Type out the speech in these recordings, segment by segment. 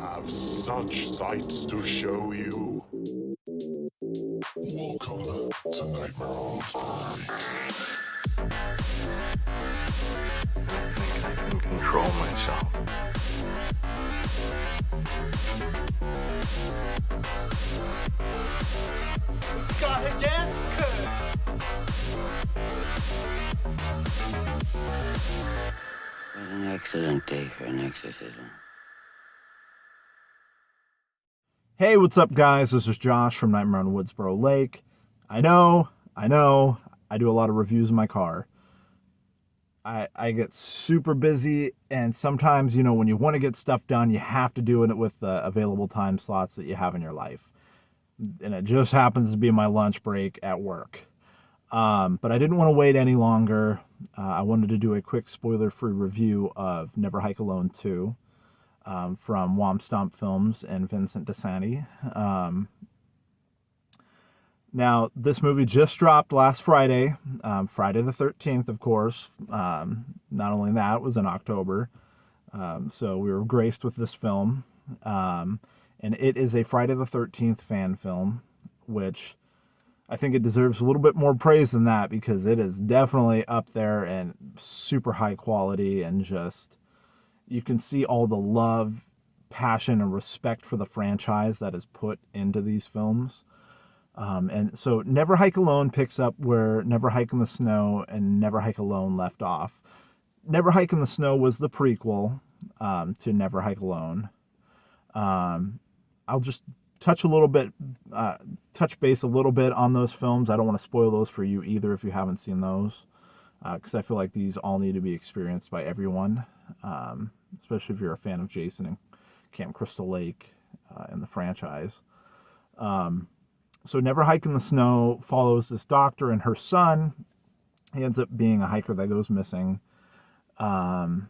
have such sights to show you. Welcome to Nightmare on Womp. I think I can control myself. It's got a death curse. What an excellent day for an exorcism. Hey, what's up, guys? This is Josh from Nightmare on Woodsboro Lake. I know, I do a lot of reviews in my car. I get super busy, and sometimes, when you want to get stuff done, you have to do it with the available time slots that you have in your life. And it just happens to be my lunch break at work. But I didn't want to wait any longer. I wanted to do a quick spoiler-free review of Never Hike Alone 2. From Womp, Stomp Films and Vincent DeSanti. Now, this movie just dropped last Friday, Friday the 13th, of course. Not only that, it was in October. So we were graced with this film. And it is a Friday the 13th fan film, which I think it deserves a little bit more praise than that, because it is definitely up there and super high quality, and just, you can see all the love, passion, and respect for the franchise that is put into these films. And so Never Hike Alone picks up where Never Hike in the Snow and Never Hike Alone left off. Never Hike in the Snow was the prequel to Never Hike Alone. I'll just touch base a little bit on those films. I don't want to spoil those for you either if you haven't seen those, because I feel like these all need to be experienced by everyone, especially if you're a fan of Jason and Camp Crystal Lake and the franchise. So Never Hike in the Snow follows this doctor and her son. He ends up being a hiker that goes missing. And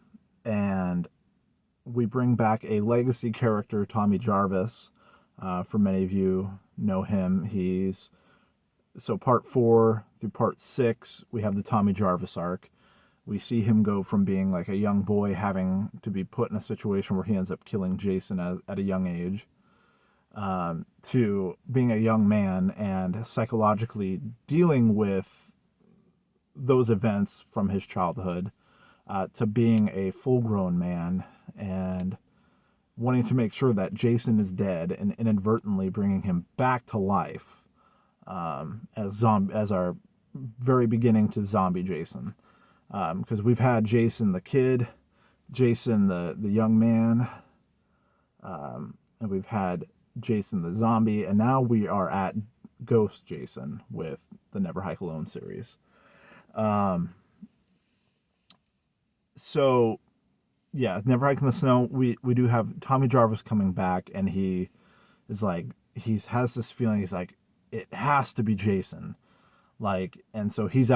we bring back a legacy character, Tommy Jarvis. For many of you know him. So part 4 through part 6, we have the Tommy Jarvis arc. We see him go from being like a young boy having to be put in a situation where he ends up killing Jason at a young age, to being a young man and psychologically dealing with those events from his childhood, to being a full-grown man and wanting to make sure that Jason is dead and inadvertently bringing him back to life, as our very beginning to zombie Jason. Because we've had Jason the kid, Jason the young man, and we've had Jason the zombie, and now we are at Ghost Jason with the Never Hike Alone series. So, yeah, Never Hike in the Snow, we do have Tommy Jarvis coming back, and he is like, has this feeling, he's like, it has to be Jason. And so he's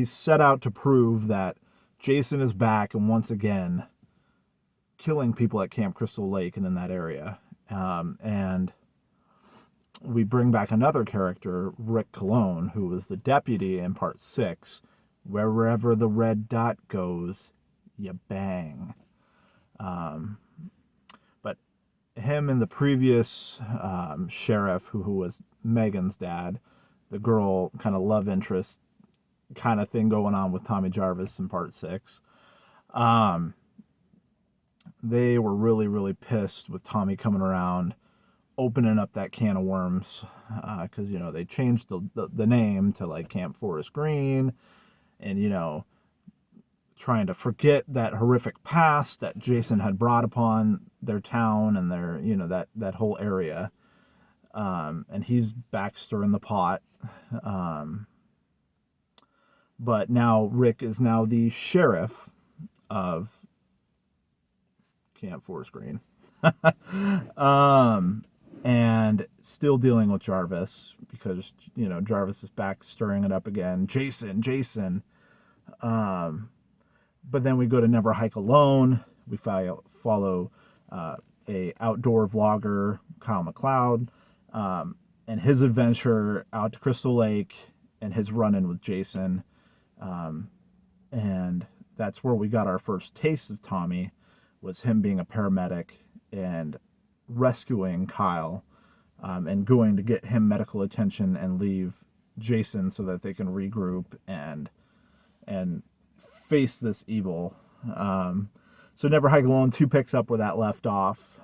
set out to prove that Jason is back and once again killing people at Camp Crystal Lake and in that area. And we bring back another character, Rick Cologne, who was the deputy in part 6. Wherever the red dot goes, you bang. But him and the previous sheriff, who was Megan's dad, the girl kind of love interest kind of thing going on with Tommy Jarvis in part 6. They were really, really pissed with Tommy coming around, opening up that can of worms, because, they changed the name to like Camp Forest Green, and, trying to forget that horrific past that Jason had brought upon their town and their, that whole area. And he's back stirring the pot. But now Rick is now the sheriff of Camp Forest Green. And still dealing with Jarvis because, Jarvis is back stirring it up again. Jason. But then we go to Never Hike Alone. We follow a outdoor vlogger, Kyle McLeod, and his adventure out to Crystal Lake and his run-in with Jason. And that's where we got our first taste of Tommy, was him being a paramedic and rescuing Kyle, and going to get him medical attention and leave Jason so that they can regroup and face this evil. So Never Hike Alone 2 picks up where that left off.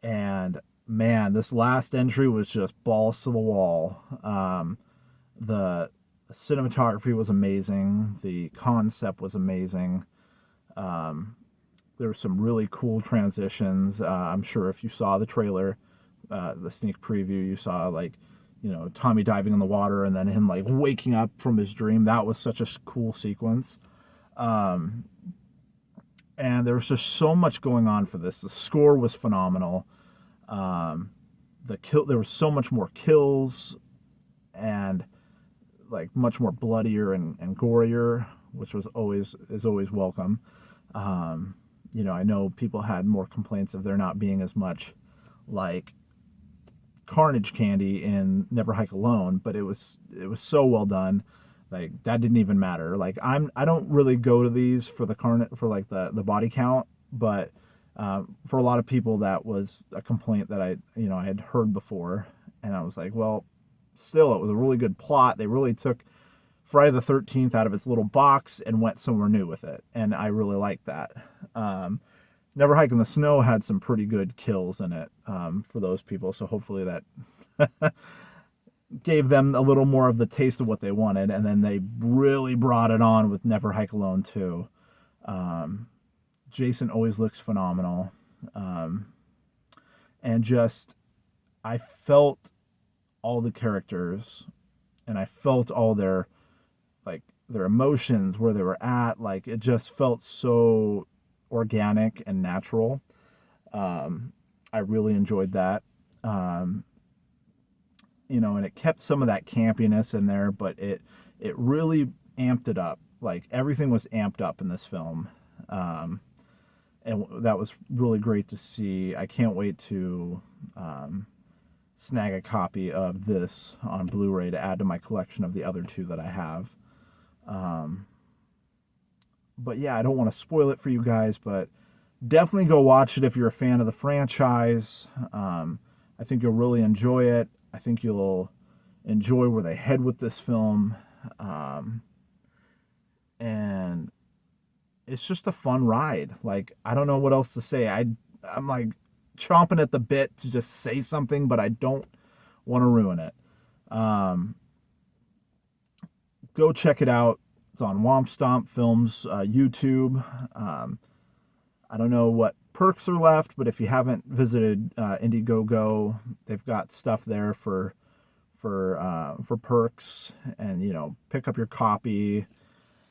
And man, this last entry was just balls to the wall. The cinematography was amazing. The concept was amazing. There were some really cool transitions. I'm sure if you saw the trailer, the sneak preview, you saw like, Tommy diving in the water and then him like waking up from his dream. That was such a cool sequence. And there was just so much going on for this. The score was phenomenal. There was so much more kills and like much more bloodier and gorier, which is always welcome. I know people had more complaints of there not being as much like carnage candy in Never Hike Alone, but it was so well done. Like that didn't even matter. Like I don't really go to these for the the body count, but for a lot of people that was a complaint that I had heard before, and I was like, well, still it was a really good plot. They really took Friday the 13th out of its little box and went somewhere new with it, and I really liked that. Never Hike in the Snow had some pretty good kills in it for those people, so hopefully that gave them a little more of the taste of what they wanted, and then they really brought it on with Never Hike Alone 2. Jason always looks phenomenal, and just I felt all the characters, and I felt all their emotions, where they were at. Like it just felt so organic and natural. I really enjoyed that. And it kept some of that campiness in there, but it really amped it up. Like everything was amped up in this film. And that was really great to see. I can't wait to snag a copy of this on Blu-ray to add to my collection of the other two that I have. But yeah, I don't want to spoil it for you guys, but definitely go watch it if you're a fan of the franchise. I think you'll really enjoy it. I think you'll enjoy where they head with this film. And it's just a fun ride. Like, I don't know what else to say. I'm like chomping at the bit to just say something, but I don't want to ruin it. Go check it out. It's on Womp Stomp Films YouTube. I don't know what perks are left, but if you haven't visited Indiegogo, they've got stuff there for perks, and pick up your copy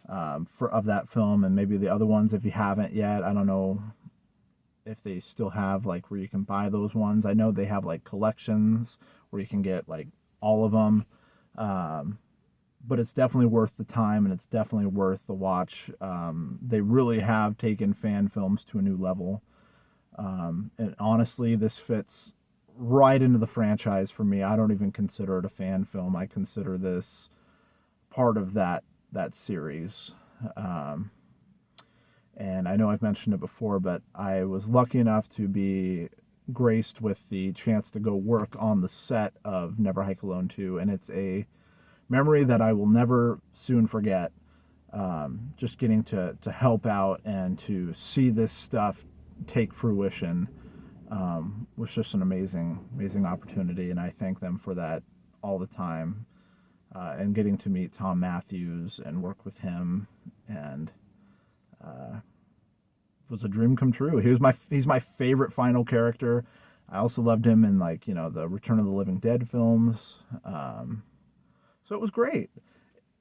of that film, and maybe the other ones if you haven't yet. I don't know if they still have like where you can buy those ones. I know they have like collections where you can get like all of them. But it's definitely worth the time, and it's definitely worth the watch. They really have taken fan films to a new level. And honestly, this fits right into the franchise for me. I don't even consider it a fan film. I consider this part of that series. And I know I've mentioned it before, but I was lucky enough to be graced with the chance to go work on the set of Never Hike Alone 2, and it's a memory that I will never soon forget. Just getting to help out and to see this stuff take fruition was just an amazing opportunity, and I thank them for that all the time. And getting to meet Tom Matthews and work with him, and was a dream come true. He's my favorite final character. I also loved him in the Return of the Living Dead films. So it was great.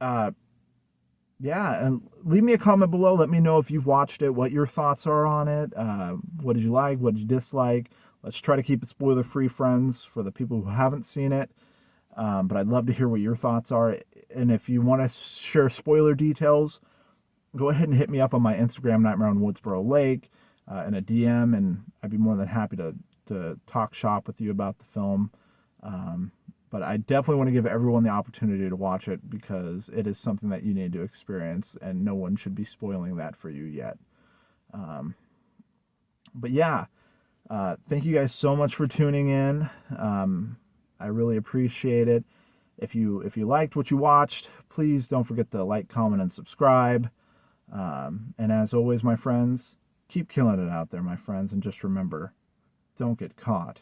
Yeah, and leave me a comment below. Let me know if you've watched it, what your thoughts are on it. What did you like? What did you dislike? Let's try to keep it spoiler-free, friends, for the people who haven't seen it. But I'd love to hear what your thoughts are. And if you want to share spoiler details, go ahead and hit me up on my Instagram, Nightmare on Woodsboro Lake, in a DM, and I'd be more than happy to talk shop with you about the film. But I definitely want to give everyone the opportunity to watch it, because it is something that you need to experience, and no one should be spoiling that for you yet. But yeah, thank you guys so much for tuning in. I really appreciate it. If you liked what you watched, please don't forget to like, comment, and subscribe. And as always, my friends, keep killing it out there, my friends, and just remember, don't get caught.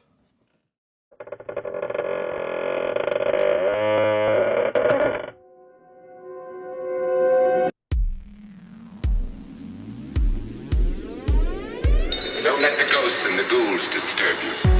Don't let the ghosts and the ghouls disturb you.